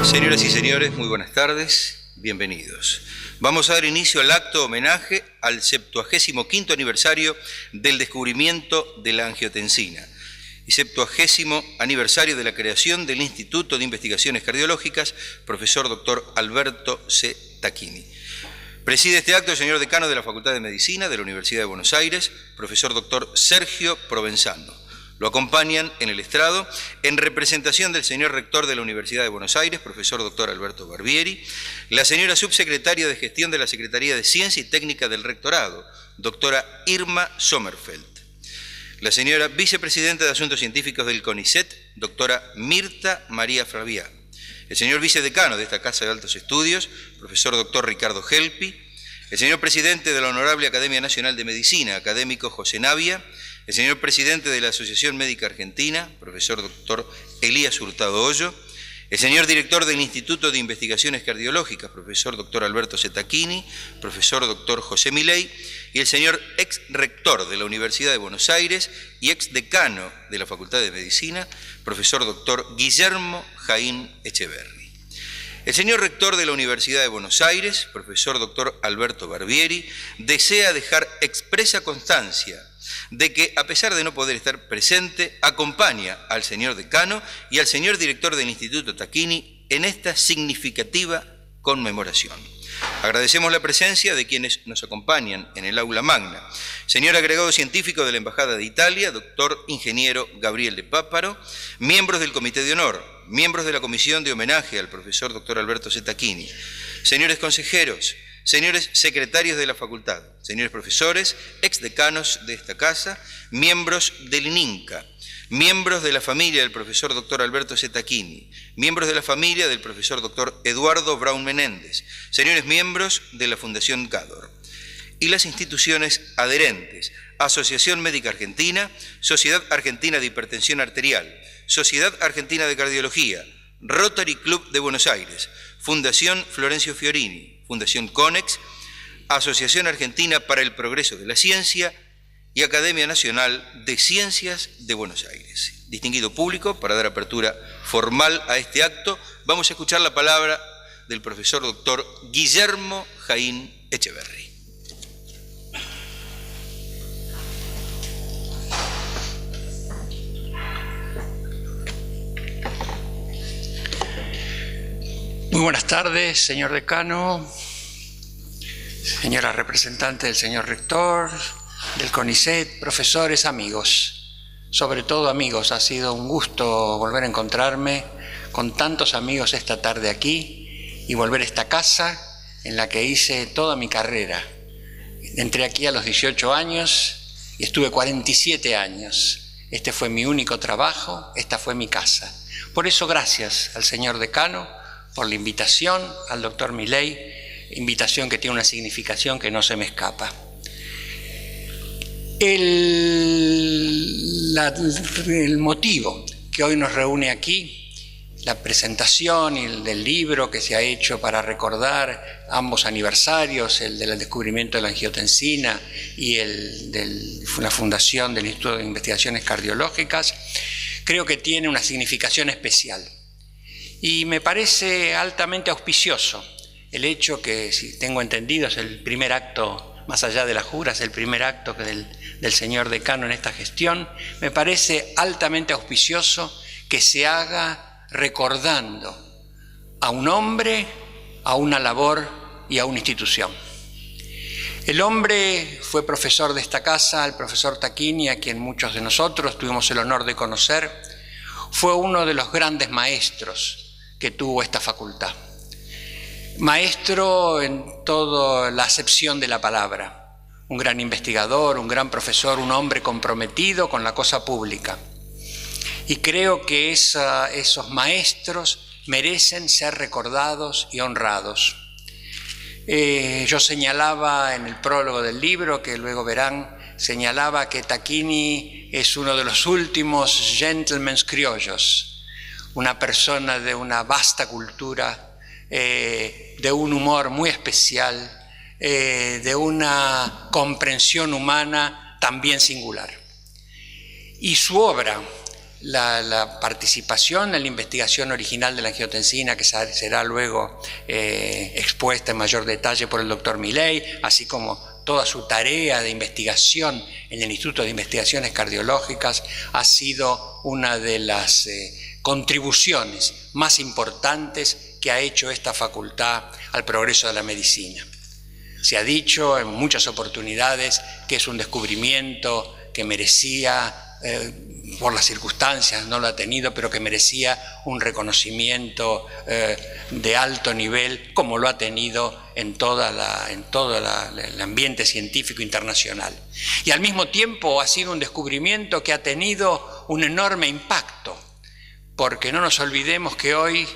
Señoras y señores, muy buenas tardes, bienvenidos. Vamos a dar inicio al acto homenaje al 75º aniversario del descubrimiento de la angiotensina y 70º aniversario de la creación del Instituto de Investigaciones Cardiológicas, profesor doctor Alberto C. Tacchini. Preside este acto el señor decano de la Facultad de Medicina de la Universidad de Buenos Aires, profesor doctor Sergio Provenzano. Lo acompañan en el estrado, en representación del señor rector de la Universidad de Buenos Aires, profesor doctor Alberto Barbieri, la señora subsecretaria de Gestión de la Secretaría de Ciencia y Técnica del Rectorado, doctora Irma Sommerfeld, la señora vicepresidenta de Asuntos Científicos del CONICET, doctora Mirta María Fraviá, el señor vicedecano de esta Casa de Altos Estudios, profesor doctor Ricardo Helpi, el señor presidente de la Honorable Academia Nacional de Medicina, académico José Navia, el señor presidente de la Asociación Médica Argentina, profesor doctor Elías Hurtado Hoyo, el señor director del Instituto de Investigaciones Cardiológicas, profesor doctor Alberto C. Tacchini, profesor doctor José Milei, y el señor ex rector de la Universidad de Buenos Aires y ex decano de la Facultad de Medicina, profesor doctor Guillermo Jaín Echeverri. El señor rector de la Universidad de Buenos Aires, profesor doctor Alberto Barbieri, desea dejar expresa constancia de que, a pesar de no poder estar presente, acompaña al señor decano y al señor director del Instituto Tacchini en esta significativa conmemoración. Agradecemos la presencia de quienes nos acompañan en el aula magna. Señor agregado científico de la Embajada de Italia, doctor ingeniero Gabriel de Páparo, miembros del Comité de Honor, miembros de la Comisión de Homenaje al profesor doctor Alberto C. Tacchini, señores consejeros, señores secretarios de la facultad, señores profesores, exdecanos de esta casa, miembros del ININCA, miembros de la familia del profesor doctor Alberto C. Tacchini, miembros de la familia del profesor doctor Eduardo Braun Menéndez, señores miembros de la Fundación Cador, y las instituciones adherentes, Asociación Médica Argentina, Sociedad Argentina de Hipertensión Arterial, Sociedad Argentina de Cardiología, Rotary Club de Buenos Aires, Fundación Florencio Fiorini, Fundación CONEX, Asociación Argentina para el Progreso de la Ciencia y Academia Nacional de Ciencias de Buenos Aires. Distinguido público, para dar apertura formal a este acto, vamos a escuchar la palabra del profesor doctor Guillermo Jaín Echeverri. Muy buenas tardes, señor decano, señora representante del señor rector, del CONICET, profesores, amigos, sobre todo amigos. Ha sido un gusto volver a encontrarme con tantos amigos esta tarde aquí y volver a esta casa en la que hice toda mi carrera. Entré aquí a los 18 años y estuve 47 años. Este fue mi único trabajo, esta fue mi casa. Por eso, gracias al señor decano por la invitación, al doctor Milei, invitación que tiene una significación que no se me escapa. El motivo que hoy nos reúne aquí, la presentación del libro que se ha hecho para recordar ambos aniversarios, el del descubrimiento de la angiotensina y el de la fundación del Instituto de Investigaciones Cardiológicas, creo que tiene una significación especial. Y me parece altamente auspicioso el hecho que, si tengo entendido, es el primer acto, más allá de la jura, es el primer acto del señor decano en esta gestión. Me parece altamente auspicioso que se haga recordando a un hombre, a una labor y a una institución. El hombre fue profesor de esta casa, el profesor Tacchini, a quien muchos de nosotros tuvimos el honor de conocer. Fue uno de los grandes maestros que tuvo esta facultad. Maestro en toda la acepción de la palabra, un gran investigador, un gran profesor, un hombre comprometido con la cosa pública. Y creo que esos maestros merecen ser recordados y honrados. Yo señalaba en el prólogo del libro, que luego verán, señalaba que Tacchini es uno de los últimos gentlemen criollos, una persona de una vasta cultura, de un humor muy especial, de una comprensión humana también singular. Y su obra, la participación en la investigación original de la angiotensina, que será luego expuesta en mayor detalle por el doctor Milei, así como toda su tarea de investigación en el Instituto de Investigaciones Cardiológicas, ha sido una de las contribuciones más importantes que ha hecho esta facultad al progreso de la medicina. Se ha dicho en muchas oportunidades que es un descubrimiento que merecía, por las circunstancias no lo ha tenido, pero que merecía un reconocimiento de alto nivel, como lo ha tenido en todo el ambiente científico internacional. Y al mismo tiempo ha sido un descubrimiento que ha tenido un enorme impacto, porque no nos olvidemos que hoy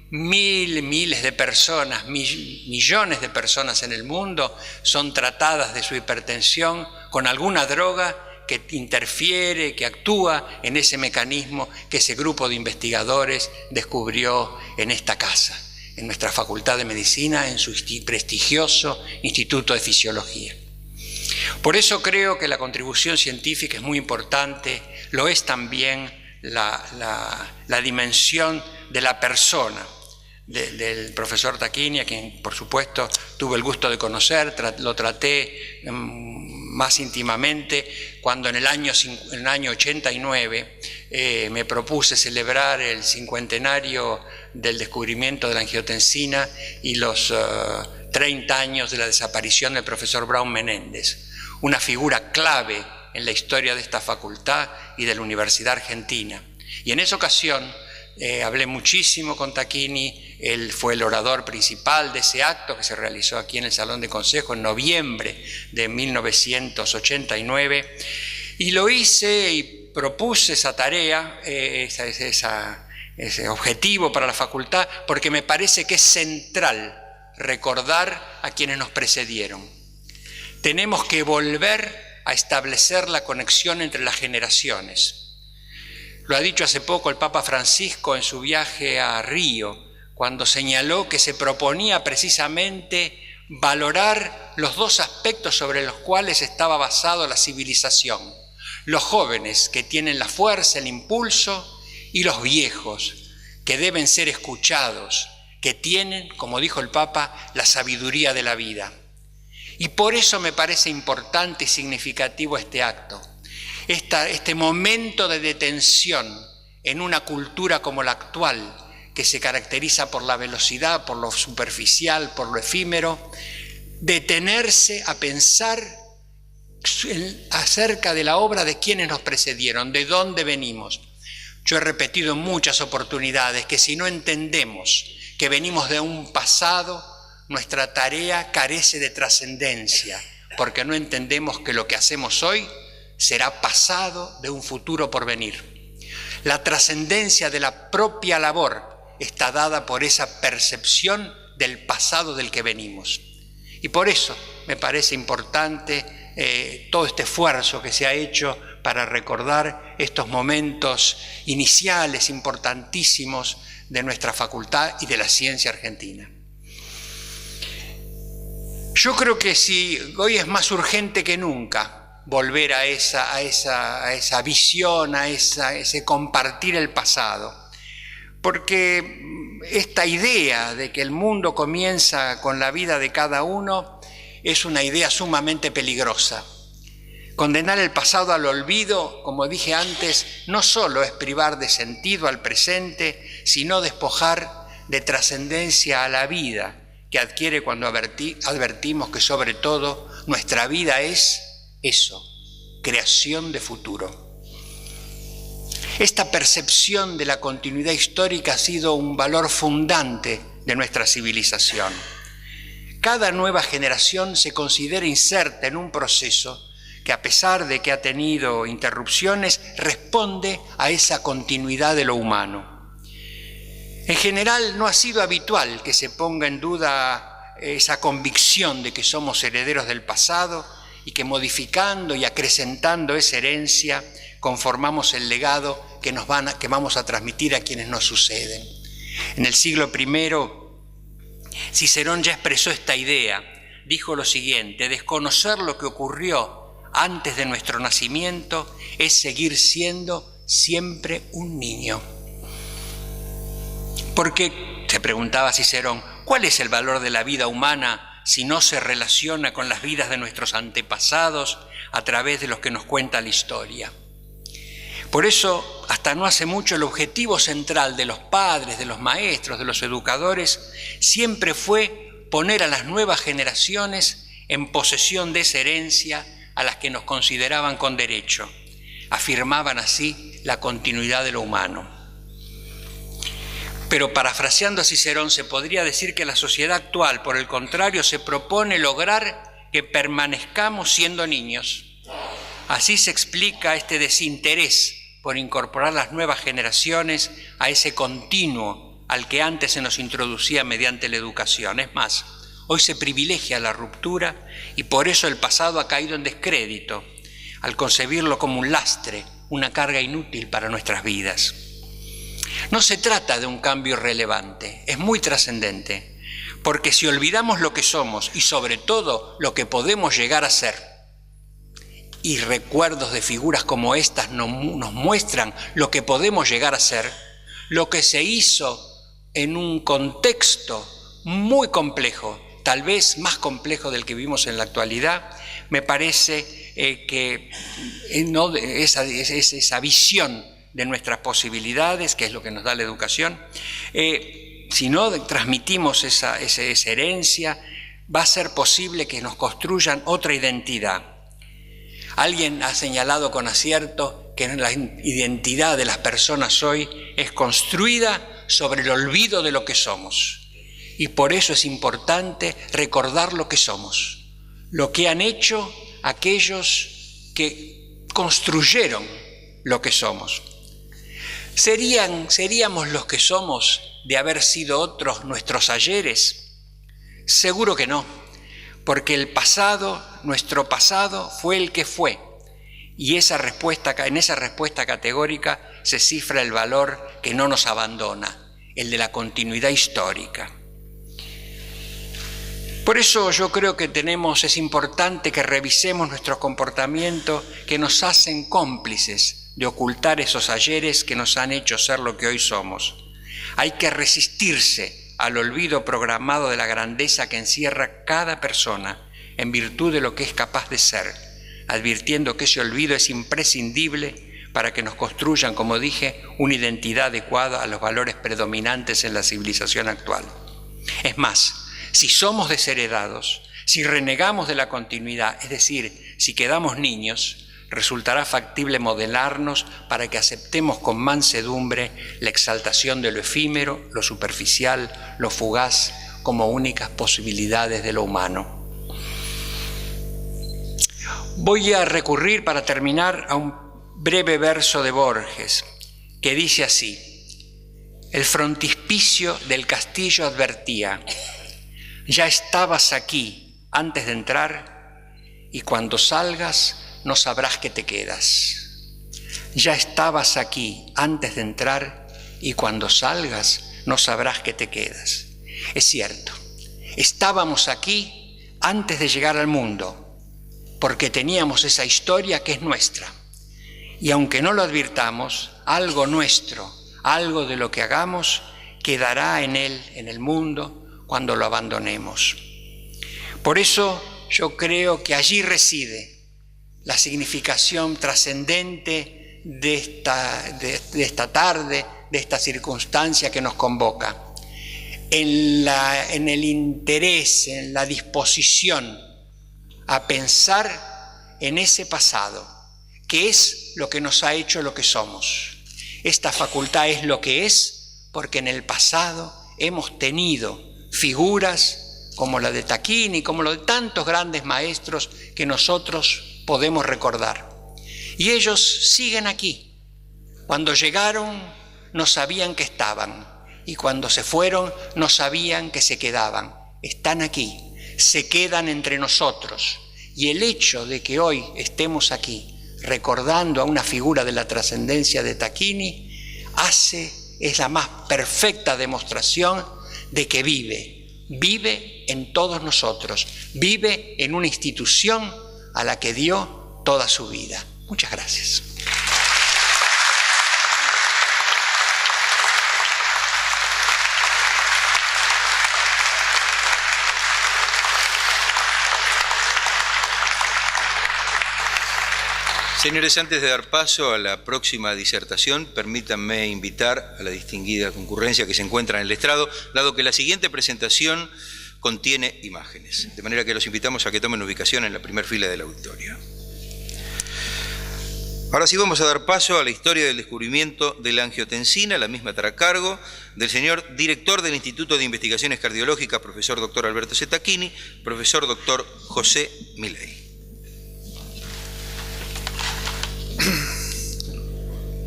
miles de personas, millones de personas en el mundo son tratadas de su hipertensión con alguna droga que interfiere, que actúa en ese mecanismo que ese grupo de investigadores descubrió en esta casa, en nuestra Facultad de Medicina, en su prestigioso Instituto de Fisiología. Por eso creo que la contribución científica es muy importante, lo es también la dimensión de la persona, del profesor Tacchini, a quien por supuesto tuve el gusto de conocer, lo traté más íntimamente cuando en el año 89 me propuse celebrar el cincuentenario del descubrimiento de la angiotensina y los 30 años de la desaparición del profesor Braun Menéndez, una figura clave en la historia de esta facultad y de la Universidad Argentina. Y en esa ocasión hablé muchísimo con Tacchini, él fue el orador principal de ese acto que se realizó aquí en el Salón de Consejo en noviembre de 1989, y lo hice y propuse esa tarea, ese objetivo para la facultad, porque me parece que es central recordar a quienes nos precedieron. Tenemos que volver a establecer la conexión entre las generaciones. Lo ha dicho hace poco el Papa Francisco en su viaje a Río, cuando señaló que se proponía precisamente valorar los dos aspectos sobre los cuales estaba basado la civilización: los jóvenes, que tienen la fuerza, el impulso, y los viejos, que deben ser escuchados, que tienen, como dijo el Papa, la sabiduría de la vida. Y por eso me parece importante y significativo este acto. Este momento de detención en una cultura como la actual, que se caracteriza por la velocidad, por lo superficial, por lo efímero, detenerse a pensar acerca de la obra de quienes nos precedieron, de dónde venimos. Yo he repetido en muchas oportunidades que si no entendemos que venimos de un pasado, nuestra tarea carece de trascendencia, porque no entendemos que lo que hacemos hoy será pasado de un futuro por venir. La trascendencia de la propia labor está dada por esa percepción del pasado del que venimos. Y por eso me parece importante todo este esfuerzo que se ha hecho para recordar estos momentos iniciales importantísimos de nuestra facultad y de la ciencia argentina. Yo creo que sí, hoy es más urgente que nunca volver a esa visión, a ese compartir el pasado. Porque esta idea de que el mundo comienza con la vida de cada uno es una idea sumamente peligrosa. Condenar el pasado al olvido, como dije antes, no solo es privar de sentido al presente, sino despojar de trascendencia a la vida que adquiere cuando advertimos que sobre todo nuestra vida es eso, creación de futuro. Esta percepción de la continuidad histórica ha sido un valor fundante de nuestra civilización. Cada nueva generación se considera inserta en un proceso que, a pesar de que ha tenido interrupciones, responde a esa continuidad de lo humano. En general, no ha sido habitual que se ponga en duda esa convicción de que somos herederos del pasado y que, modificando y acrecentando esa herencia, conformamos el legado que vamos a transmitir a quienes nos suceden. En el siglo I, Cicerón ya expresó esta idea. Dijo lo siguiente: desconocer lo que ocurrió antes de nuestro nacimiento es seguir siendo siempre un niño. Porque, se preguntaba Cicerón, ¿cuál es el valor de la vida humana si no se relaciona con las vidas de nuestros antepasados a través de los que nos cuenta la historia? Por eso, hasta no hace mucho, el objetivo central de los padres, de los maestros, de los educadores, siempre fue poner a las nuevas generaciones en posesión de esa herencia a las que nos consideraban con derecho. Afirmaban así la continuidad de lo humano. Pero parafraseando a Cicerón, se podría decir que la sociedad actual, por el contrario, se propone lograr que permanezcamos siendo niños. Así se explica este desinterés por incorporar las nuevas generaciones a ese continuo al que antes se nos introducía mediante la educación. Es más, hoy se privilegia la ruptura y por eso el pasado ha caído en descrédito, al concebirlo como un lastre, una carga inútil para nuestras vidas. No se trata de un cambio irrelevante, es muy trascendente, porque si olvidamos lo que somos y sobre todo lo que podemos llegar a ser, y recuerdos de figuras como estas nos muestran lo que podemos llegar a ser, lo que se hizo en un contexto muy complejo, tal vez más complejo del que vivimos en la actualidad, me parece que esa visión de nuestras posibilidades, que es lo que nos da la educación, si no transmitimos esa herencia, va a ser posible que nos construyan otra identidad. Alguien ha señalado con acierto que la identidad de las personas hoy es construida sobre el olvido de lo que somos. Y por eso es importante recordar lo que somos, lo que han hecho aquellos que construyeron lo que somos. ¿Seríamos los que somos de haber sido otros nuestros ayeres? Seguro que no, porque el pasado, nuestro pasado, fue el que fue. Y en esa respuesta categórica se cifra el valor que no nos abandona, el de la continuidad histórica. Por eso yo creo que es importante que revisemos nuestro comportamiento que nos hacen cómplices de ocultar esos ayeres que nos han hecho ser lo que hoy somos. Hay que resistirse al olvido programado de la grandeza que encierra cada persona en virtud de lo que es capaz de ser, advirtiendo que ese olvido es imprescindible para que nos construyan, como dije, una identidad adecuada a los valores predominantes en la civilización actual. Es más, si somos desheredados, si renegamos de la continuidad, es decir, si quedamos niños, resultará factible modelarnos para que aceptemos con mansedumbre la exaltación de lo efímero, lo superficial, lo fugaz, como únicas posibilidades de lo humano. Voy a recurrir para terminar a un breve verso de Borges, que dice así: el frontispicio del castillo advertía, ya estabas aquí antes de entrar y cuando salgas no sabrás que te quedas. Ya estabas aquí antes de entrar y cuando salgas no sabrás que te quedas. Es cierto, estábamos aquí antes de llegar al mundo, porque teníamos esa historia que es nuestra. Y aunque no lo advirtamos, algo nuestro, algo de lo que hagamos, quedará en él, en el mundo, cuando lo abandonemos. Por eso yo creo que allí reside la significación trascendente de esta tarde, de esta circunstancia que nos convoca, en el interés, en la disposición a pensar en ese pasado, que es lo que nos ha hecho lo que somos. Esta facultad es lo que es porque en el pasado hemos tenido figuras como la de Tacchini, como la de tantos grandes maestros que nosotros podemos recordar. Y ellos siguen aquí. Cuando llegaron no sabían que estaban y cuando se fueron no sabían que se quedaban. Están aquí, se quedan entre nosotros. Y el hecho de que hoy estemos aquí recordando a una figura de la trascendencia de Tacchini es la más perfecta demostración de que vive en todos nosotros, vive en una institución a la que dio toda su vida. Muchas gracias. Señores, antes de dar paso a la próxima disertación, permítanme invitar a la distinguida concurrencia que se encuentra en el estrado, dado que la siguiente presentación contiene imágenes, de manera que los invitamos a que tomen ubicación en la primera fila del auditorio. Ahora sí vamos a dar paso a la historia del descubrimiento de la angiotensina. La misma estará a cargo del señor director del Instituto de Investigaciones Cardiológicas, profesor doctor Alberto Zecchini, profesor doctor José Milei.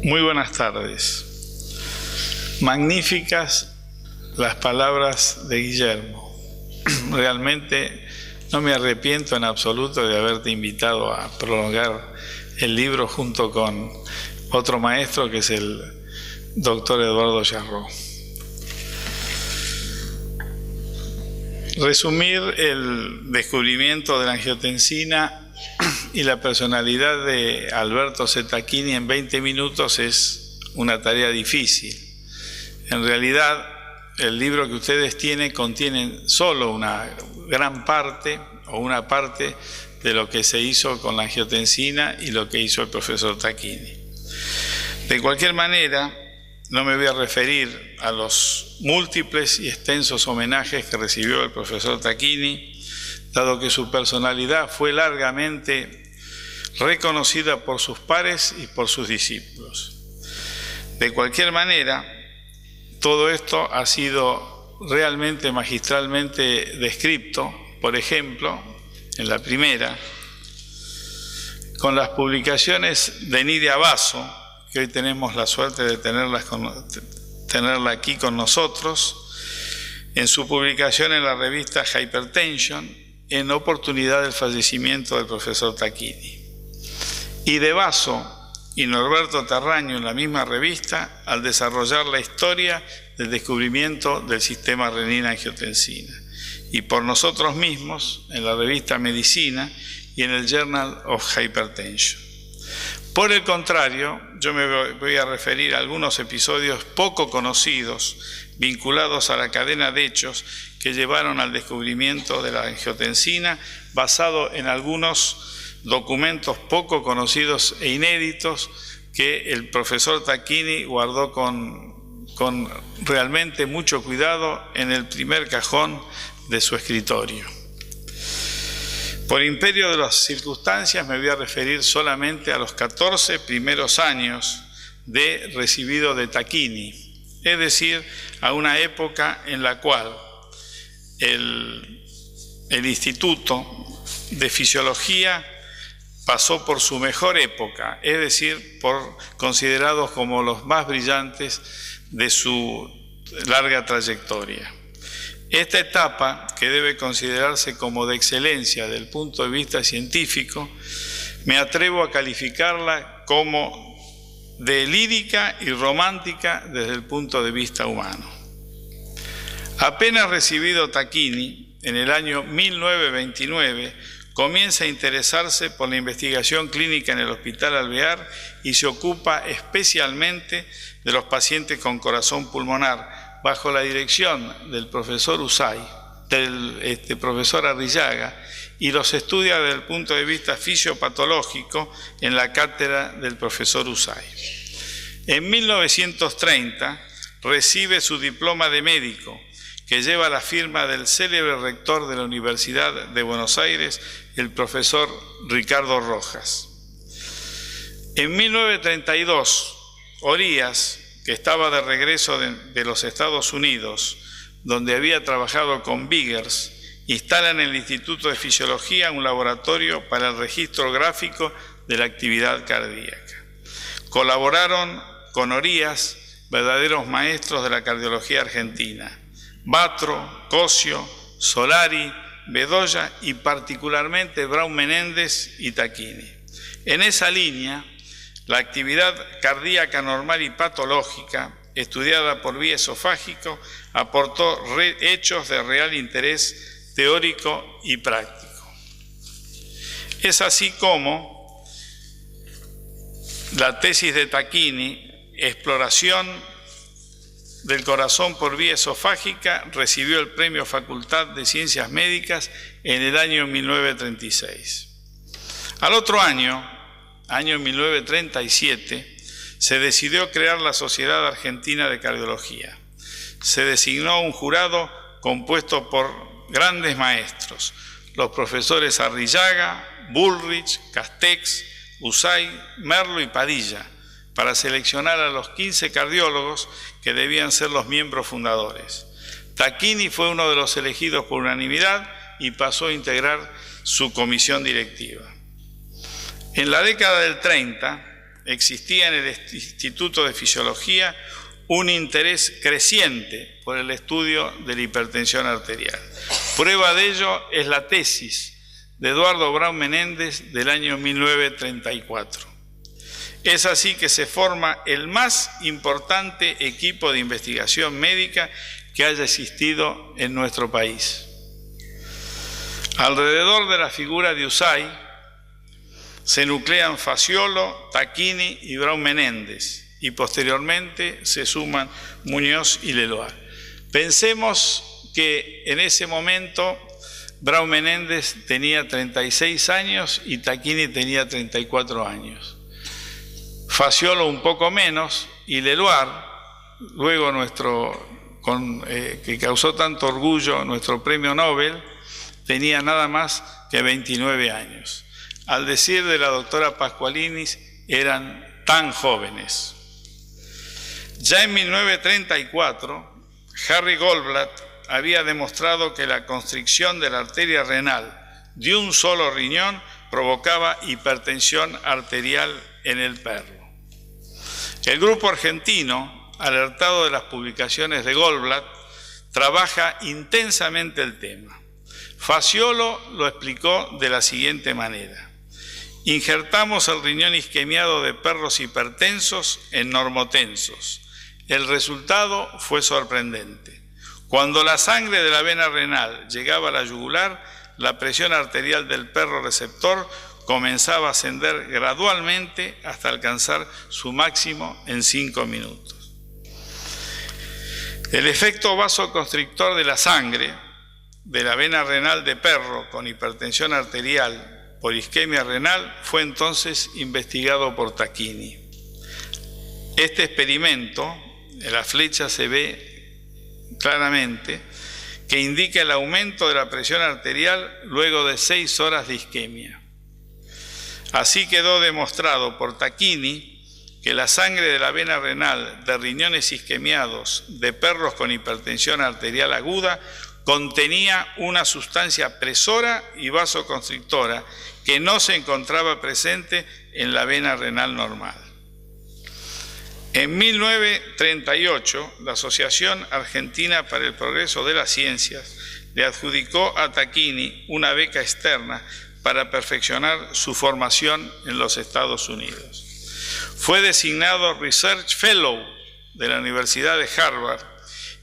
Muy buenas tardes. Magníficas las palabras de Guillermo. Realmente no me arrepiento en absoluto de haberte invitado a prolongar el libro junto con otro maestro que es el doctor Eduardo Yarro. Resumir el descubrimiento de la angiotensina y la personalidad de Alberto Zecchini en 20 minutos es una tarea difícil. En realidad, el libro que ustedes tienen contiene solo una gran parte o una parte de lo que se hizo con la angiotensina y lo que hizo el profesor Zecchini. De cualquier manera, no me voy a referir a los múltiples y extensos homenajes que recibió el profesor Zecchini, dado que su personalidad fue largamente reconocida por sus pares y por sus discípulos. De cualquier manera, todo esto ha sido realmente magistralmente descrito, por ejemplo, en la primera, con las publicaciones de Nidia Basso, que hoy tenemos la suerte de tenerla aquí con nosotros, en su publicación en la revista Hypertension, en oportunidad del fallecimiento del profesor Zecchini. Y de Basso y Norberto Terraño en la misma revista, al desarrollar la historia del descubrimiento del sistema renina-angiotensina. Y por nosotros mismos en la revista Medicina y en el Journal of Hypertension. Por el contrario, yo me voy a referir a algunos episodios poco conocidos vinculados a la cadena de hechos que llevaron al descubrimiento de la angiotensina, basado en algunos documentos poco conocidos e inéditos que el profesor Zecchini guardó con realmente mucho cuidado en el primer cajón de su escritorio. Por imperio de las circunstancias me voy a referir solamente a los 14 primeros años de recibido de Zecchini, es decir, a una época en la cual el Instituto de Fisiología pasó por su mejor época, es decir, por considerados como los más brillantes de su larga trayectoria. Esta etapa, que debe considerarse como de excelencia desde el punto de vista científico, me atrevo a calificarla como de lírica y romántica desde el punto de vista humano. Apenas recibido Zecchini, en el año 1929, comienza a interesarse por la investigación clínica en el Hospital Alvear y se ocupa especialmente de los pacientes con corazón pulmonar, bajo la dirección del profesor Usay, del profesor Arrillaga, y los estudia desde el punto de vista fisiopatológico en la cátedra del profesor Usay. En 1930 recibe su diploma de médico, que lleva la firma del célebre rector de la Universidad de Buenos Aires, el profesor Ricardo Rojas. En 1932, Orías, que estaba de regreso de los Estados Unidos, donde había trabajado con Biggers, instala en el Instituto de Fisiología un laboratorio para el registro gráfico de la actividad cardíaca. Colaboraron con Orías verdaderos maestros de la cardiología argentina: Batro, Cosio, Solari, Bedoya y particularmente Braun Menéndez y Zecchini. En esa línea, la actividad cardíaca normal y patológica, estudiada por vía esofágico, aportó hechos de real interés teórico y práctico. Es así como la tesis de Zecchini, Exploración del corazón por vía esofágica, recibió el Premio Facultad de Ciencias Médicas en el año 1936. Al otro año, año 1937, se decidió crear la Sociedad Argentina de Cardiología. Se designó un jurado compuesto por grandes maestros, los profesores Arrillaga, Bullrich, Castex, Usay, Merlo y Padilla, para seleccionar a los 15 cardiólogos que debían ser los miembros fundadores. Tacchini fue uno de los elegidos por unanimidad y pasó a integrar su comisión directiva. En la década del 30 existía en el Instituto de Fisiología un interés creciente por el estudio de la hipertensión arterial. Prueba de ello es la tesis de Eduardo Braun Menéndez del año 1934. Es así que se forma el más importante equipo de investigación médica que haya existido en nuestro país. Alrededor de la figura de Usay se nuclean Faziolo, Tacchini y Braun Menéndez, y posteriormente se suman Muñoz y Leloir. Pensemos que en ese momento Braun Menéndez tenía 36 años y Tacchini tenía 34 años. Faziolo un poco menos, y Leloir, luego que causó tanto orgullo nuestro premio Nobel, tenía nada más que 29 años. Al decir de la doctora Pascualinis, eran tan jóvenes. Ya en 1934, Harry Goldblatt había demostrado que la constricción de la arteria renal de un solo riñón provocaba hipertensión arterial en el perro. El grupo argentino, alertado de las publicaciones de Goldblatt, trabaja intensamente el tema. Faziolo lo explicó de la siguiente manera: injertamos el riñón isquemiado de perros hipertensos en normotensos. El resultado fue sorprendente. Cuando la sangre de la vena renal llegaba a la yugular, la presión arterial del perro receptor comenzaba a ascender gradualmente hasta alcanzar su máximo en 5 minutos. El efecto vasoconstrictor de la sangre de la vena renal de perro con hipertensión arterial por isquemia renal fue entonces investigado por Tacchini. Este experimento, en la flecha se ve claramente, que indica el aumento de la presión arterial luego de 6 horas de isquemia. Así quedó demostrado por Tacchini que la sangre de la vena renal de riñones isquemiados de perros con hipertensión arterial aguda contenía una sustancia presora y vasoconstrictora que no se encontraba presente en la vena renal normal. En 1938, la Asociación Argentina para el Progreso de las Ciencias le adjudicó a Tacchini una beca externa para perfeccionar su formación en los Estados Unidos. Fue designado Research Fellow de la Universidad de Harvard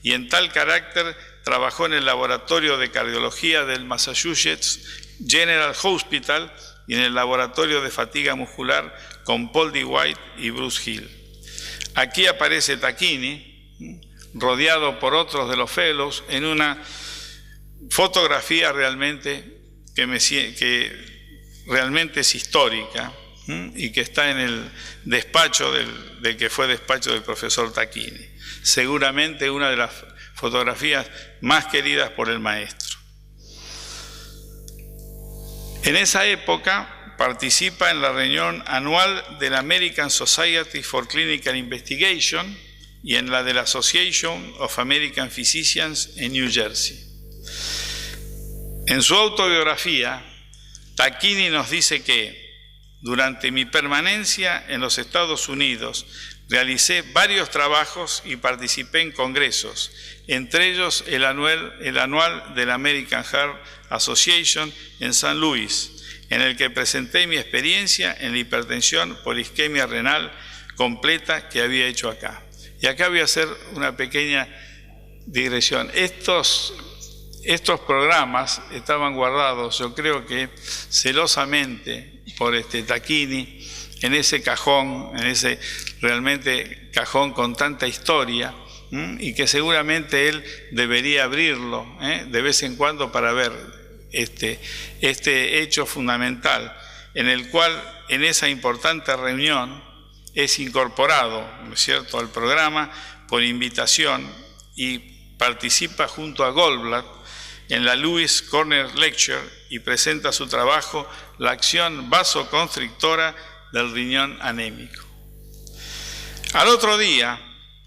y en tal carácter trabajó en el laboratorio de cardiología del Massachusetts General Hospital y en el laboratorio de fatiga muscular con Paul D. White y Bruce Hill. Aquí aparece Tacchini, rodeado por otros de los fellows, en una fotografía realmente que realmente es histórica y que está en el despacho del que fue despacho del profesor Tacchini. Seguramente una de las fotografías más queridas por el maestro. En esa época participa en la reunión anual de la American Society for Clinical Investigation y en la de la Association of American Physicians en New Jersey. En su autobiografía, Tacchini nos dice que durante mi permanencia en los Estados Unidos realicé varios trabajos y participé en congresos, entre ellos el anual de la American Heart Association en San Luis, en el que presenté mi experiencia en la hipertensión por isquemia renal completa que había hecho acá. Y acá voy a hacer una pequeña digresión. Estos programas estaban guardados, yo creo que celosamente por Tacchini, en ese cajón, en ese realmente cajón con tanta historia, y que seguramente él debería abrirlo de vez en cuando para ver este hecho fundamental en el cual en esa importante reunión es incorporado, ¿no es cierto?, al programa por invitación y participa junto a Goldblatt en la Lewis Corner Lecture y presenta su trabajo La acción vasoconstrictora del riñón anémico. Al otro día,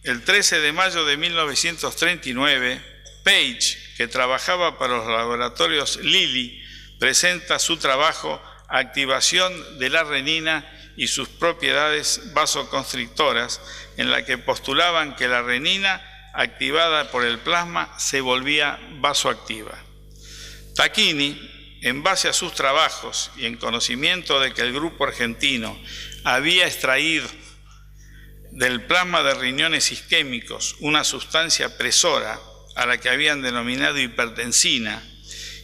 el 13 de mayo de 1939, Page, que trabajaba para los laboratorios Lilly, presenta su trabajo Activación de la renina y sus propiedades vasoconstrictoras, en la que postulaban que la renina, activada por el plasma, se volvía vasoactiva. Tacchini, en base a sus trabajos y en conocimiento de que el grupo argentino había extraído del plasma de riñones isquémicos una sustancia presora a la que habían denominado hipertensina,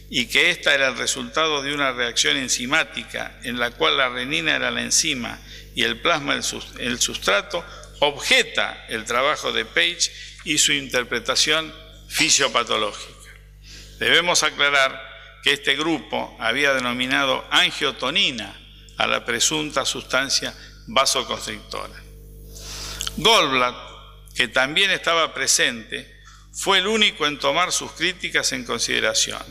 y que ésta era el resultado de una reacción enzimática en la cual la renina era la enzima y el plasma el sustrato, objeta el trabajo de Page y su interpretación fisiopatológica. Debemos aclarar que este grupo había denominado angiotonina a la presunta sustancia vasoconstrictora. Goldblatt, que también estaba presente, fue el único en tomar sus críticas en consideración.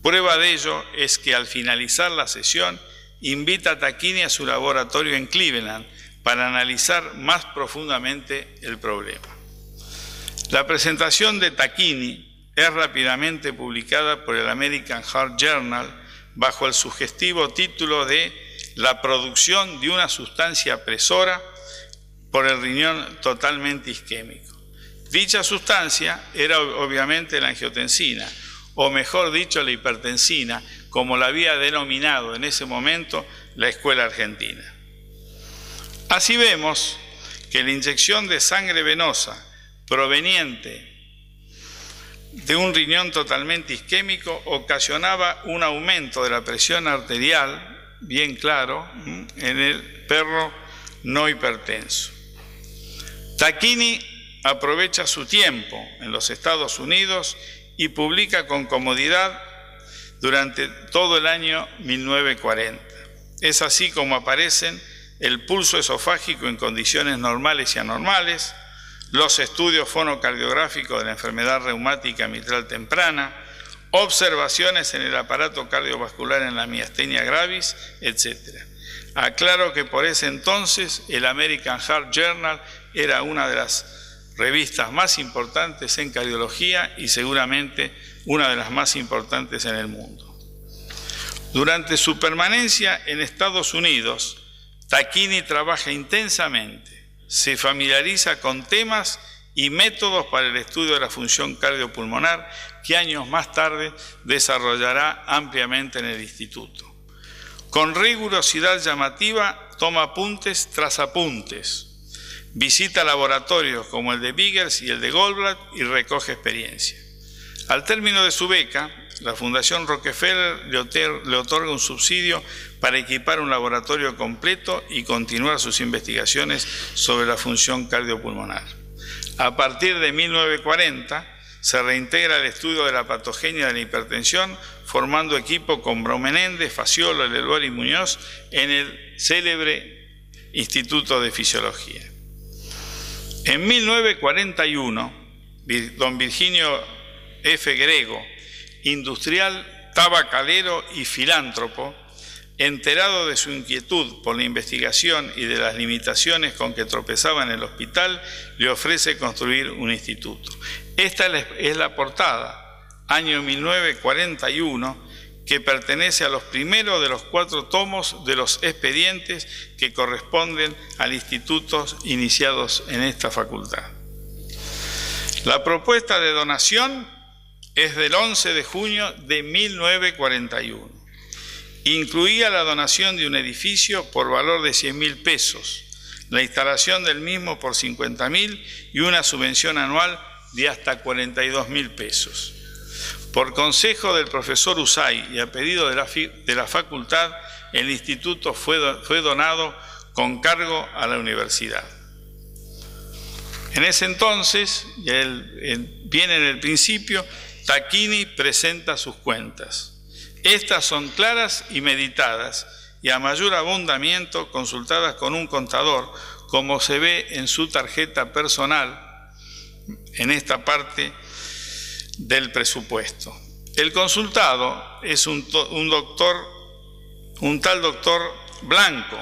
Prueba de ello es que al finalizar la sesión invita a Tacchini a su laboratorio en Cleveland para analizar más profundamente el problema. La presentación de Tacchini es rápidamente publicada por el American Heart Journal bajo el sugestivo título de La producción de una sustancia presora por el riñón totalmente isquémico. Dicha sustancia era obviamente la angiotensina, o mejor dicho, la hipertensina, como la había denominado en ese momento la escuela argentina. Así vemos que la inyección de sangre venosa proveniente de un riñón totalmente isquémico ocasionaba un aumento de la presión arterial, bien claro, en el perro no hipertenso. Tacchini aprovecha su tiempo en los Estados Unidos y publica con comodidad durante todo el año 1940. Es así como aparecen el pulso esofágico en condiciones normales y anormales, los estudios fonocardiográficos de la enfermedad reumática mitral temprana, observaciones en el aparato cardiovascular en la miastenia gravis, etc. Aclaro que por ese entonces el American Heart Journal era una de las revistas más importantes en cardiología y seguramente una de las más importantes en el mundo. Durante su permanencia en Estados Unidos, Tacchini trabaja intensamente, se familiariza con temas y métodos para el estudio de la función cardiopulmonar que años más tarde desarrollará ampliamente en el instituto. Con rigurosidad llamativa toma apuntes tras apuntes, visita laboratorios como el de Biggers y el de Goldblatt y recoge experiencia. Al término de su beca, la Fundación Rockefeller le otorga un subsidio para equipar un laboratorio completo y continuar sus investigaciones sobre la función cardiopulmonar. A partir de 1940, se reintegra el estudio de la patogenia de la hipertensión, formando equipo con Brau Menéndez, Faciolo, Leluar y Muñoz en el célebre Instituto de Fisiología. En 1941, don Virginio F. Grego, industrial, tabacalero y filántropo, enterado de su inquietud por la investigación y de las limitaciones con que tropezaba en el hospital, le ofrece construir un instituto. Esta es la portada, año 1941, que pertenece a los primeros de los 4 tomos de los expedientes que corresponden al instituto iniciados en esta facultad. La propuesta de donación es del 11 de junio de 1941. Incluía la donación de un edificio por valor de 100.000 pesos, la instalación del mismo por 50.000 y una subvención anual de hasta 42.000 pesos. Por consejo del profesor Usay y a pedido de la facultad, el instituto fue donado con cargo a la universidad. En ese entonces, bien en el principio, Tacchini presenta sus cuentas. Estas son claras y meditadas y a mayor abundamiento consultadas con un contador, como se ve en su tarjeta personal en esta parte del presupuesto. El consultado es un tal doctor Blanco,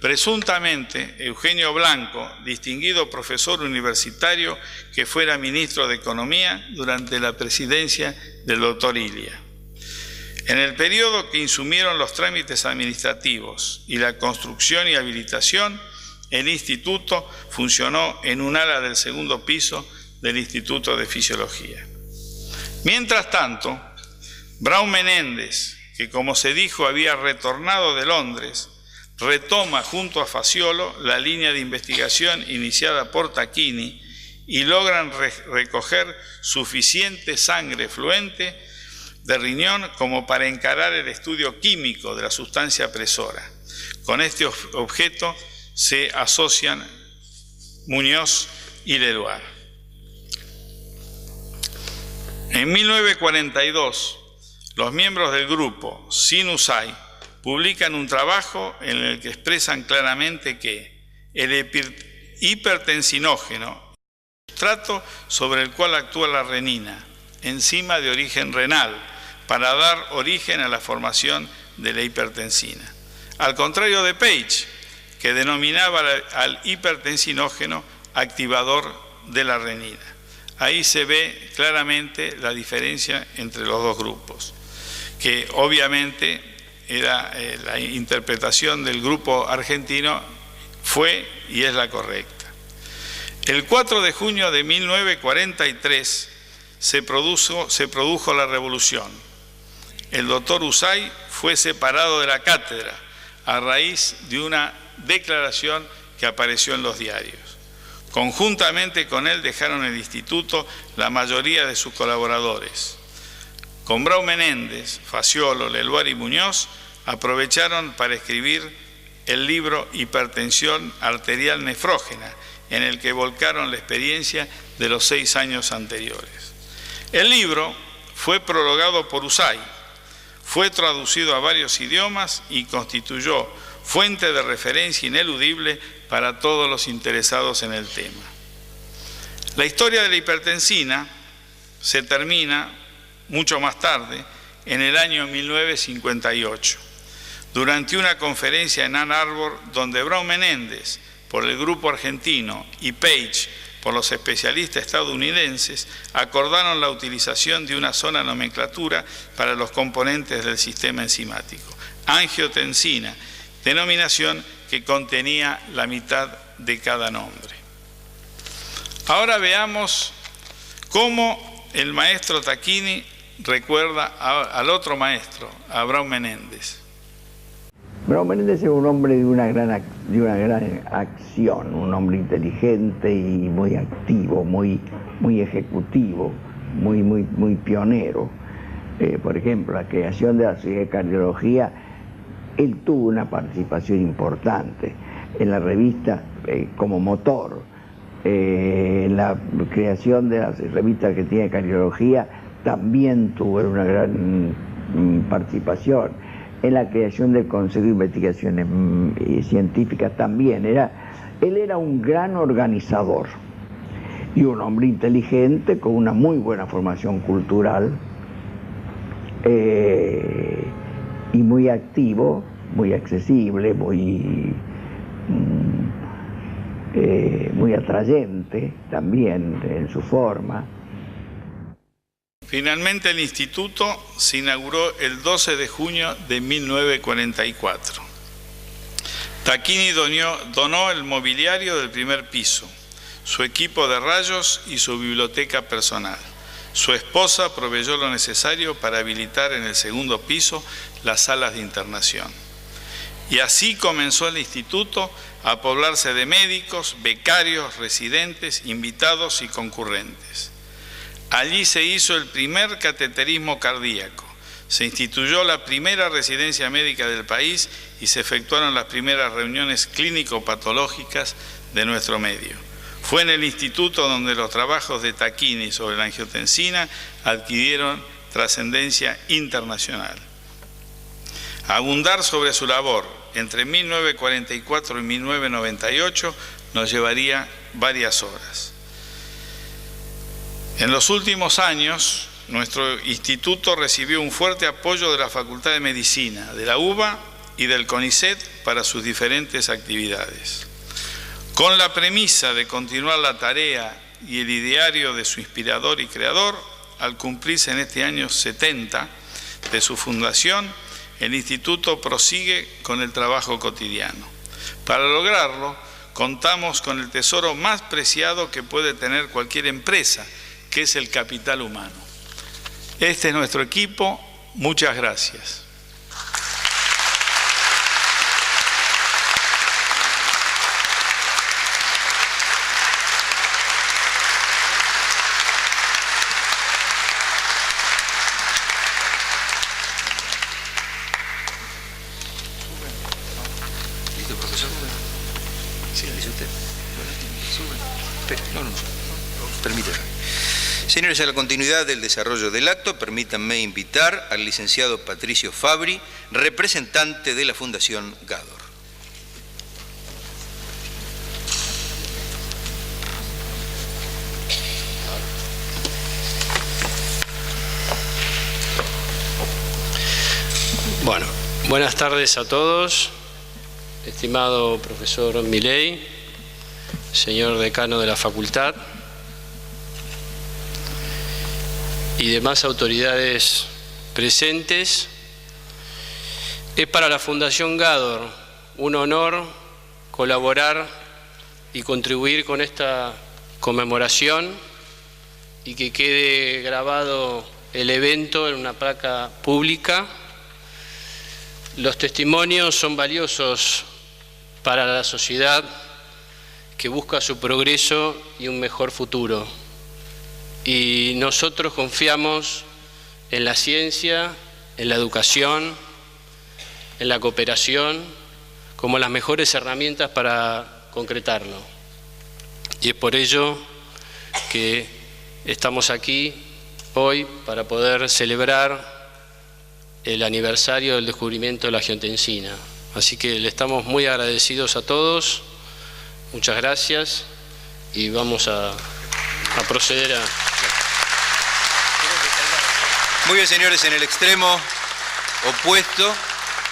presuntamente Eugenio Blanco, distinguido profesor universitario que fuera ministro de Economía durante la presidencia del doctor Ilia. En el periodo que insumieron los trámites administrativos y la construcción y habilitación, el instituto funcionó en un ala del segundo piso del Instituto de Fisiología. Mientras tanto, Braun Menéndez, que como se dijo había retornado de Londres, retoma junto a Faciolo la línea de investigación iniciada por Tacchini y logran recoger suficiente sangre fluente de riñón como para encarar el estudio químico de la sustancia presora. Con este objeto se asocian Muñoz y Ledoir. En 1942, los miembros del grupo, sin USAID, publican un trabajo en el que expresan claramente que el hipertensinógeno, sustrato sobre el cual actúa la renina, enzima de origen renal, para dar origen a la formación de la hipertensina. Al contrario de Page, que denominaba al hipertensinógeno activador de la renina. Ahí se ve claramente la diferencia entre los dos grupos, que obviamente era la interpretación del grupo argentino fue y es la correcta. El 4 de junio de 1943 se produjo la revolución. El doctor Usay fue separado de la cátedra a raíz de una declaración que apareció en los diarios. Conjuntamente con él dejaron el instituto la mayoría de sus colaboradores. Con Braun Menéndez, Faciolo, Leloir y Muñoz aprovecharon para escribir el libro Hipertensión arterial nefrógena, en el que volcaron la experiencia de los 6 años anteriores. El libro fue prologado por Usay, fue traducido a varios idiomas y constituyó fuente de referencia ineludible para todos los interesados en el tema. La historia de la hipertensina se termina mucho más tarde, en el año 1958, durante una conferencia en Ann Arbor, donde Braun Menéndez, por el grupo argentino, y Page, por los especialistas estadounidenses, acordaron la utilización de una sola nomenclatura para los componentes del sistema enzimático, angiotensina, denominación que contenía la mitad de cada nombre. Ahora veamos cómo el maestro Tacchini recuerda al otro maestro, a Braun Menéndez. Braun Menéndez es un hombre de una gran acción, un hombre inteligente y muy activo, muy ejecutivo, muy pionero. Por ejemplo, la creación de la Sociedad de Cardiología, él tuvo una participación importante en la revista como motor. En la creación de la revista que tiene cardiología también tuvo una gran participación. En la creación del Consejo de Investigaciones Científicas también. Él era un gran organizador y un hombre inteligente con una muy buena formación cultural y muy activo, muy accesible, muy atrayente también en su forma. Finalmente el instituto se inauguró el 12 de junio de 1944. Tacchini donó el mobiliario del primer piso, su equipo de rayos y su biblioteca personal. Su esposa proveyó lo necesario para habilitar en el segundo piso las salas de internación. Y así comenzó el instituto a poblarse de médicos, becarios, residentes, invitados y concurrentes. Allí se hizo el primer cateterismo cardíaco, se instituyó la primera residencia médica del país y se efectuaron las primeras reuniones clínico-patológicas de nuestro medio. Fue en el instituto donde los trabajos de Tacchini sobre la angiotensina adquirieron trascendencia internacional. Abundar sobre su labor entre 1944 y 1998 nos llevaría varias horas. En los últimos años, nuestro instituto recibió un fuerte apoyo de la Facultad de Medicina, de la UBA y del CONICET para sus diferentes actividades. Con la premisa de continuar la tarea y el ideario de su inspirador y creador, al cumplirse en este año 70 de su fundación, el instituto prosigue con el trabajo cotidiano. Para lograrlo, contamos con el tesoro más preciado que puede tener cualquier empresa, que es el capital humano. Este es nuestro equipo. Muchas gracias. ¿Listo, profesor? Sí, dice usted. No. Permítame. Señores, a la continuidad del desarrollo del acto, permítanme invitar al licenciado Patricio Fabri, representante de la Fundación Gádor. Bueno, buenas tardes a todos, estimado profesor Milei, señor decano de la facultad y demás autoridades presentes. Es para la Fundación Gádor un honor colaborar y contribuir con esta conmemoración y que quede grabado el evento en una placa pública. Los testimonios son valiosos para la sociedad que busca su progreso y un mejor futuro. Y nosotros confiamos en la ciencia, en la educación, en la cooperación, como las mejores herramientas para concretarlo. Y es por ello que estamos aquí hoy para poder celebrar el aniversario del descubrimiento de la angiotensina. Así que le estamos muy agradecidos a todos. Muchas gracias y vamos a proceder a... Muy bien, señores, en el extremo opuesto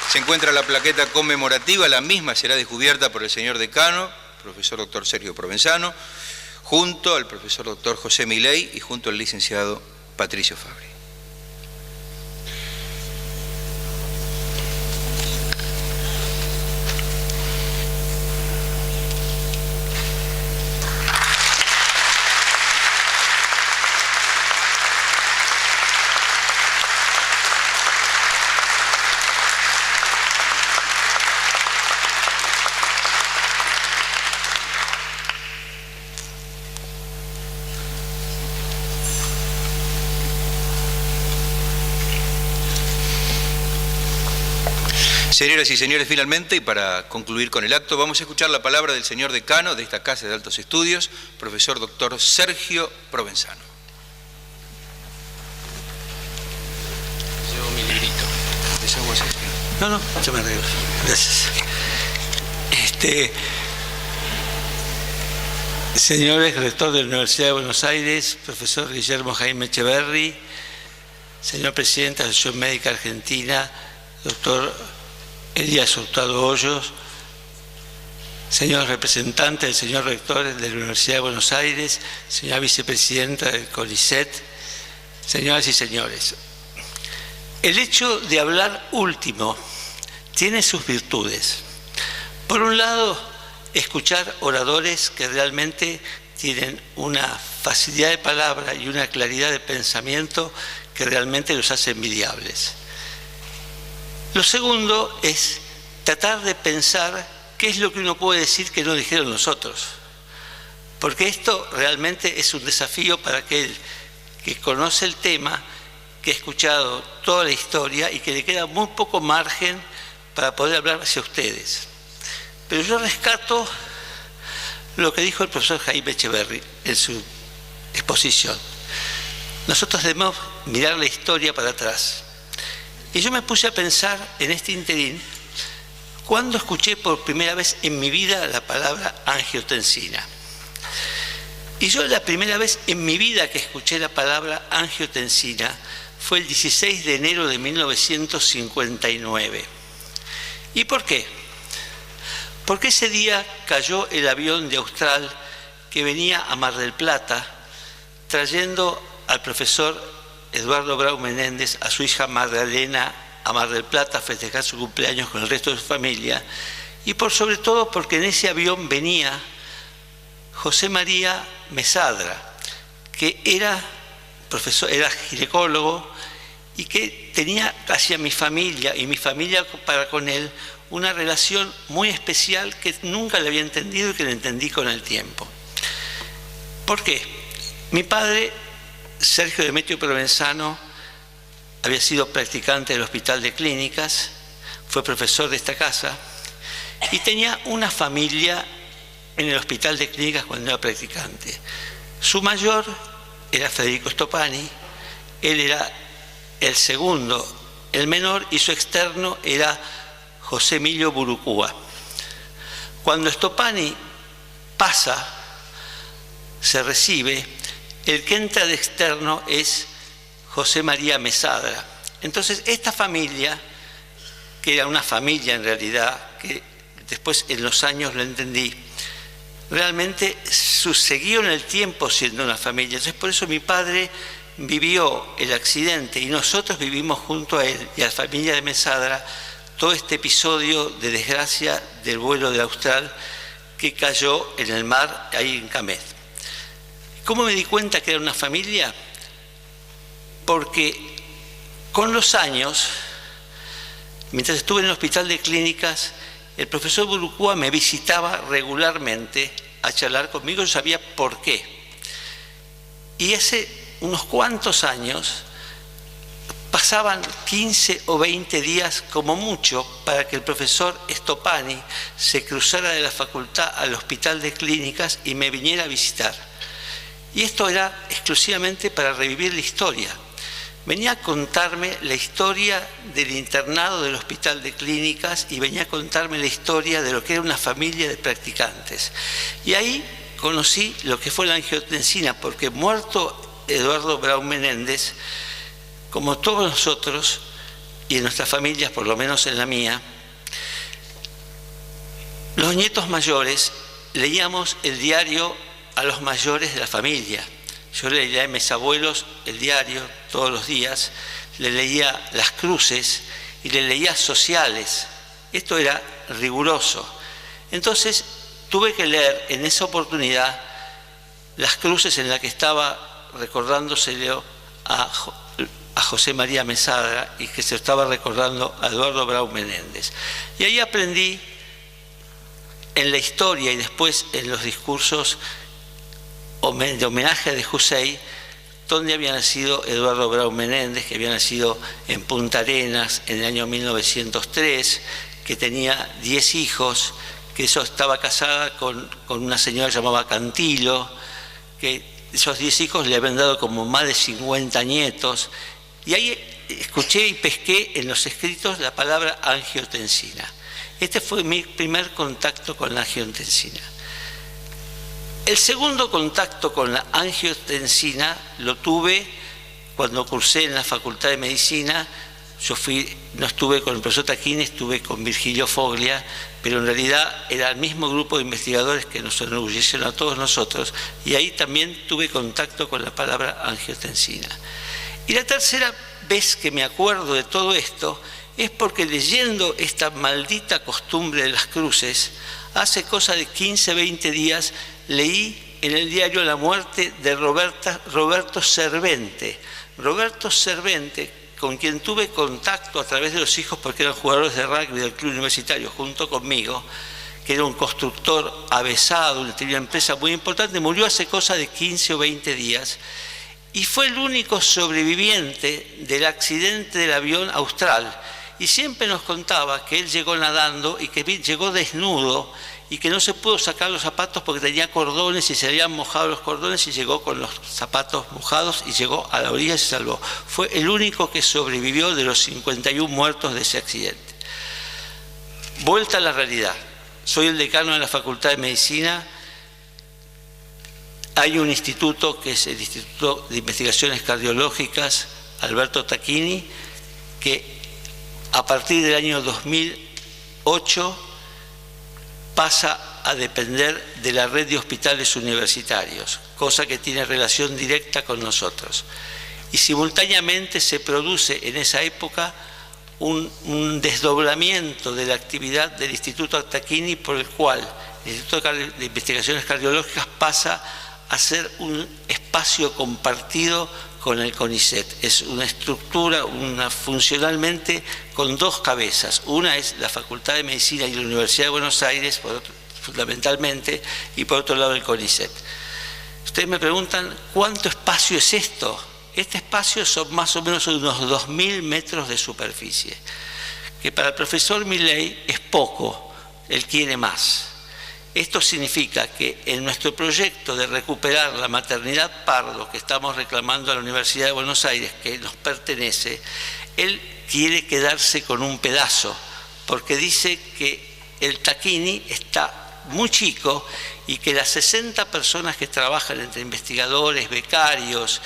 se encuentra la plaqueta conmemorativa. La misma será descubierta por el señor decano, profesor doctor Sergio Provenzano, junto al profesor doctor José Milei y junto al licenciado Patricio Fabri. Señoras y señores, finalmente, y para concluir con el acto, vamos a escuchar la palabra del señor decano de esta Casa de Altos Estudios, profesor doctor Sergio Provenzano. Llevo mi librito. No, yo me arreglo. Gracias. Señores, rector de la Universidad de Buenos Aires, profesor Guillermo Jaime Echeverri, señor presidente de la Asociación Médica Argentina, doctor Elías Hurtado Hoyos, señor representante del señor rector de la Universidad de Buenos Aires, señora vicepresidenta del CONICET, señoras y señores. El hecho de hablar último tiene sus virtudes. Por un lado, escuchar oradores que realmente tienen una facilidad de palabra y una claridad de pensamiento que realmente los hace envidiables. Lo segundo es tratar de pensar qué es lo que uno puede decir que no dijeron los otros. Porque esto realmente es un desafío para aquel que conoce el tema, que ha escuchado toda la historia y que le queda muy poco margen para poder hablar hacia ustedes. Pero yo rescato lo que dijo el profesor Jaime Echeverri en su exposición. Nosotros debemos mirar la historia para atrás. Y yo me puse a pensar en este interín ¿cuándo escuché por primera vez en mi vida la palabra angiotensina? Y yo la primera vez en mi vida que escuché la palabra angiotensina fue el 16 de enero de 1959. ¿Y por qué? Porque ese día cayó el avión de Austral que venía a Mar del Plata trayendo al profesor Eduardo Brau Menéndez, a su hija Magdalena, a Mar del Plata a festejar su cumpleaños con el resto de su familia, y por sobre todo porque en ese avión venía José María Mesadra, que era profesor, era ginecólogo y que tenía hacia mi familia y mi familia para con él una relación muy especial que nunca le había entendido y que le entendí con el tiempo. ¿Por qué? Mi padre, Sergio Demetrio Provenzano, había sido practicante del Hospital de Clínicas, fue profesor de esta casa y tenía una familia en el Hospital de Clínicas cuando era practicante. Su mayor era Federico Stoppani, él era el segundo, el menor, y su externo era José Emilio Burucúa. Cuando Stoppani pasa, se recibe, el que entra de externo es José María Mesadra. Entonces, esta familia, que era una familia en realidad, que después en los años lo entendí, realmente siguió en el tiempo siendo una familia. Entonces, por eso mi padre vivió el accidente y nosotros vivimos junto a él y a la familia de Mesadra todo este episodio de desgracia del vuelo de Austral que cayó en el mar ahí en Camet. ¿Cómo me di cuenta que era una familia? Porque con los años, mientras estuve en el Hospital de Clínicas, el profesor Burucúa me visitaba regularmente a charlar conmigo, yo sabía por qué. Y hace unos cuantos años pasaban 15 o 20 días como mucho para que el profesor Stoppani se cruzara de la facultad al Hospital de Clínicas y me viniera a visitar. Y esto era exclusivamente para revivir la historia. Venía a contarme la historia del internado del Hospital de Clínicas y venía a contarme la historia de lo que era una familia de practicantes. Y ahí conocí lo que fue la angiotensina, porque muerto Eduardo Brau Menéndez, como todos nosotros, y en nuestras familias, por lo menos en la mía, los nietos mayores leíamos el diario a los mayores de la familia. Yo le leía a mis abuelos el diario todos los días, le leía Las Cruces y le leía Sociales. Esto era riguroso. Entonces tuve que leer en esa oportunidad Las Cruces, en la que estaba recordándosele a José María Mesadra y que se estaba recordando a Eduardo Brau Menéndez. Y ahí aprendí en la historia y después en los discursos de homenaje de Jussey, donde había nacido Eduardo Brau Menéndez, que había nacido en Punta Arenas en el año 1903, que tenía 10 hijos, que eso estaba casada con una señora llamada Cantilo, que esos 10 hijos le habían dado como más de 50 nietos, y ahí escuché y pesqué en los escritos la palabra angiotensina. Este fue mi primer contacto con la angiotensina. El segundo contacto con la angiotensina lo tuve cuando cursé en la Facultad de Medicina. No estuve con el profesor Tacchini, estuve con Virgilio Foglia, pero en realidad era el mismo grupo de investigadores que nos enorgullecieron a todos nosotros, y ahí también tuve contacto con la palabra angiotensina. Y la tercera vez que me acuerdo de todo esto es porque leyendo esta maldita costumbre de las cruces, hace cosa de 15, 20 días, leí en el diario la muerte de Roberto Servente. Roberto Servente, con quien tuve contacto a través de los hijos porque eran jugadores de rugby del club universitario junto conmigo, que era un constructor avesado, tenía una empresa muy importante, murió hace cosa de 15 o 20 días y fue el único sobreviviente del accidente del avión Austral. Y siempre nos contaba que él llegó nadando y que llegó desnudo y que no se pudo sacar los zapatos porque tenía cordones y se habían mojado los cordones, y llegó con los zapatos mojados y llegó a la orilla y se salvó. Fue el único que sobrevivió de los 51 muertos de ese accidente. Vuelta a la realidad. Soy el decano de la Facultad de Medicina. Hay un instituto que es el Instituto de Investigaciones Cardiológicas Alberto Tacchini, que a partir del año 2008 pasa a depender de la red de hospitales universitarios, cosa que tiene relación directa con nosotros. Y simultáneamente se produce en esa época un desdoblamiento de la actividad del Instituto Tacchini, por el cual el Instituto de Investigaciones Cardiológicas pasa a ser un espacio compartido con el CONICET. Es una estructura, funcionalmente con dos cabezas. Una es la Facultad de Medicina y la Universidad de Buenos Aires, fundamentalmente, y por otro lado el CONICET. Ustedes me preguntan, ¿cuánto espacio es esto? Este espacio son más o menos unos 2.000 metros de superficie, que para el profesor Milei es poco, él quiere más. Esto significa que en nuestro proyecto de recuperar la maternidad Pardo, que estamos reclamando a la Universidad de Buenos Aires, que nos pertenece, él quiere quedarse con un pedazo, porque dice que el Tacchini está muy chico y que las 60 personas que trabajan entre investigadores, becarios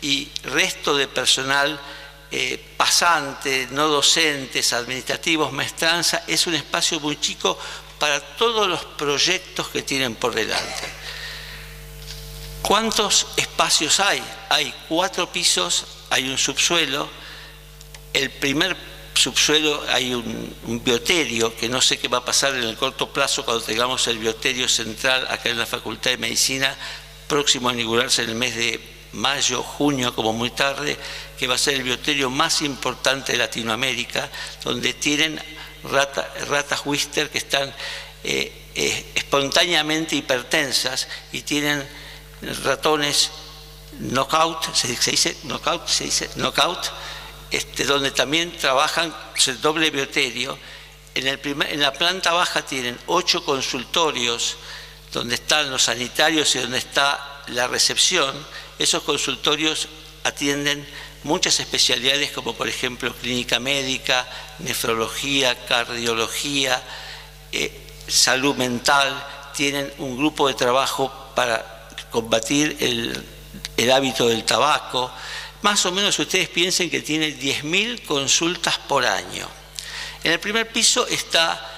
y resto de personal pasante, no docentes, administrativos, maestranza, es un espacio muy chico para todos los proyectos que tienen por delante. ¿Cuántos espacios hay? Hay 4 pisos, hay un subsuelo. El primer subsuelo hay un bioterio, que no sé qué va a pasar en el corto plazo cuando tengamos el bioterio central acá en la Facultad de Medicina, próximo a inaugurarse en el mes de mayo, junio, como muy tarde, que va a ser el bioterio más importante de Latinoamérica, donde tienen ratas Wistar que están espontáneamente hipertensas y tienen ratones knockout, se dice knockout, donde también trabajan el doble bioterio. En la planta baja tienen 8 consultorios donde están los sanitarios y donde está la recepción. Esos consultorios atienden muchas especialidades como por ejemplo clínica médica, nefrología, cardiología, salud mental. Tienen un grupo de trabajo para combatir el hábito del tabaco. Más o menos ustedes piensen que tiene 10.000 consultas por año. En el primer piso está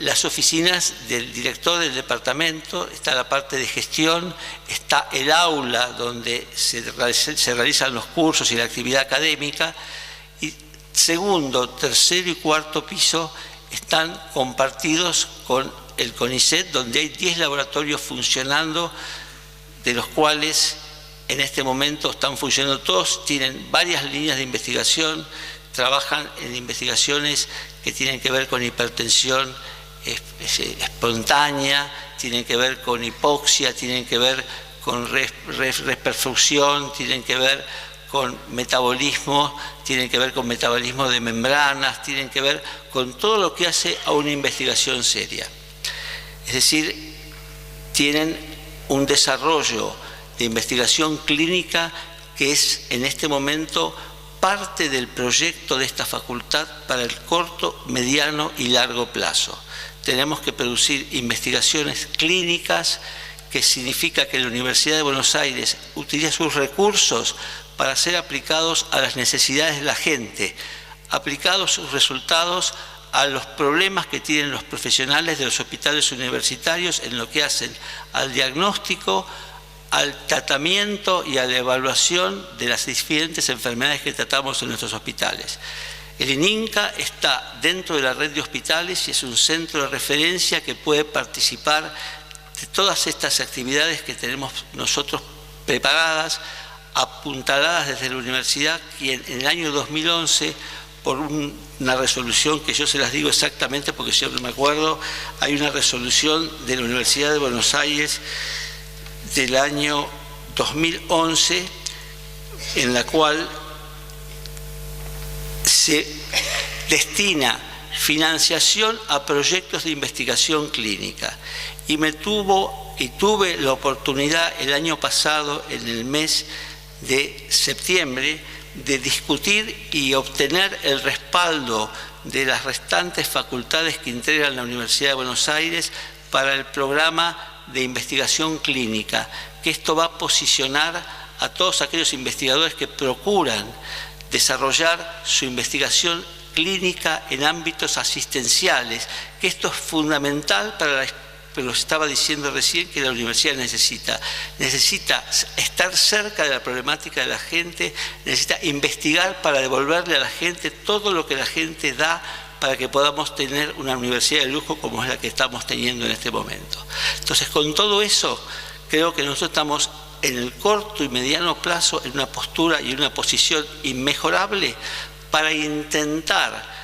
las oficinas del director del departamento, está la parte de gestión, está el aula donde se realizan los cursos y la actividad académica, y segundo, tercero y cuarto piso están compartidos con el CONICET, donde hay 10 laboratorios funcionando, de los cuales en este momento están funcionando todos, tienen varias líneas de investigación, trabajan en investigaciones que tienen que ver con hipertensión espontánea, tienen que ver con hipoxia, tienen que ver con reperfusión, tienen que ver con metabolismo, tienen que ver con metabolismo de membranas, tienen que ver con todo lo que hace a una investigación seria. Es decir, tienen un desarrollo de investigación clínica que es en este momento parte del proyecto de esta facultad para el corto, mediano y largo plazo. Tenemos que producir investigaciones clínicas, que significa que la Universidad de Buenos Aires utiliza sus recursos para ser aplicados a las necesidades de la gente, aplicados sus resultados a los problemas que tienen los profesionales de los hospitales universitarios en lo que hacen al diagnóstico, al tratamiento y a la evaluación de las diferentes enfermedades que tratamos en nuestros hospitales. El ININCA está dentro de la red de hospitales y es un centro de referencia que puede participar de todas estas actividades que tenemos nosotros preparadas, apuntaladas desde la universidad, y en el año 2011, por una resolución que yo se las digo exactamente porque yo no me acuerdo, hay una resolución de la Universidad de Buenos Aires del año 2011 en la cual se destina financiación a proyectos de investigación clínica. Y tuve la oportunidad el año pasado, en el mes de septiembre, de discutir y obtener el respaldo de las restantes facultades que integran la Universidad de Buenos Aires para el programa de investigación clínica, que esto va a posicionar a todos aquellos investigadores que procuran desarrollar su investigación clínica en ámbitos asistenciales, que esto es fundamental para pero estaba diciendo recién que la universidad necesita estar cerca de la problemática de la gente, necesita investigar para devolverle a la gente todo lo que la gente da para que podamos tener una universidad de lujo como es la que estamos teniendo en este momento. Entonces, con todo eso, creo que nosotros estamos en el corto y mediano plazo en una postura y una posición inmejorable para intentar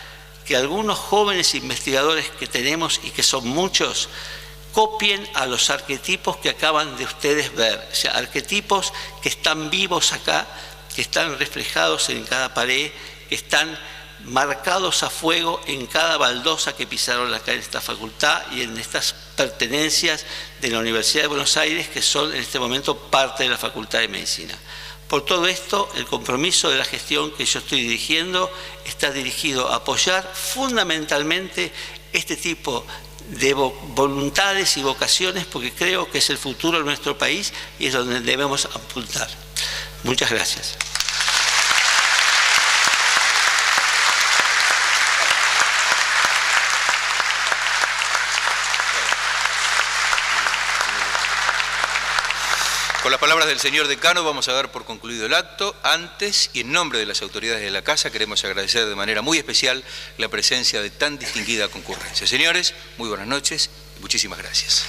que algunos jóvenes investigadores que tenemos y que son muchos, copien a los arquetipos que acaban de ustedes ver, o sea, arquetipos que están vivos acá, que están reflejados en cada pared, que están marcados a fuego en cada baldosa que pisaron acá en esta facultad y en estas pertenencias de la Universidad de Buenos Aires, que son en este momento parte de la Facultad de Medicina. Por todo esto, el compromiso de la gestión que yo estoy dirigiendo está dirigido a apoyar fundamentalmente este tipo de voluntades y vocaciones, porque creo que es el futuro de nuestro país y es donde debemos apuntar. Muchas gracias. Con las palabras del señor decano vamos a dar por concluido el acto. Antes, y en nombre de las autoridades de la Casa, queremos agradecer de manera muy especial la presencia de tan distinguida concurrencia. Señores, muy buenas noches y muchísimas gracias.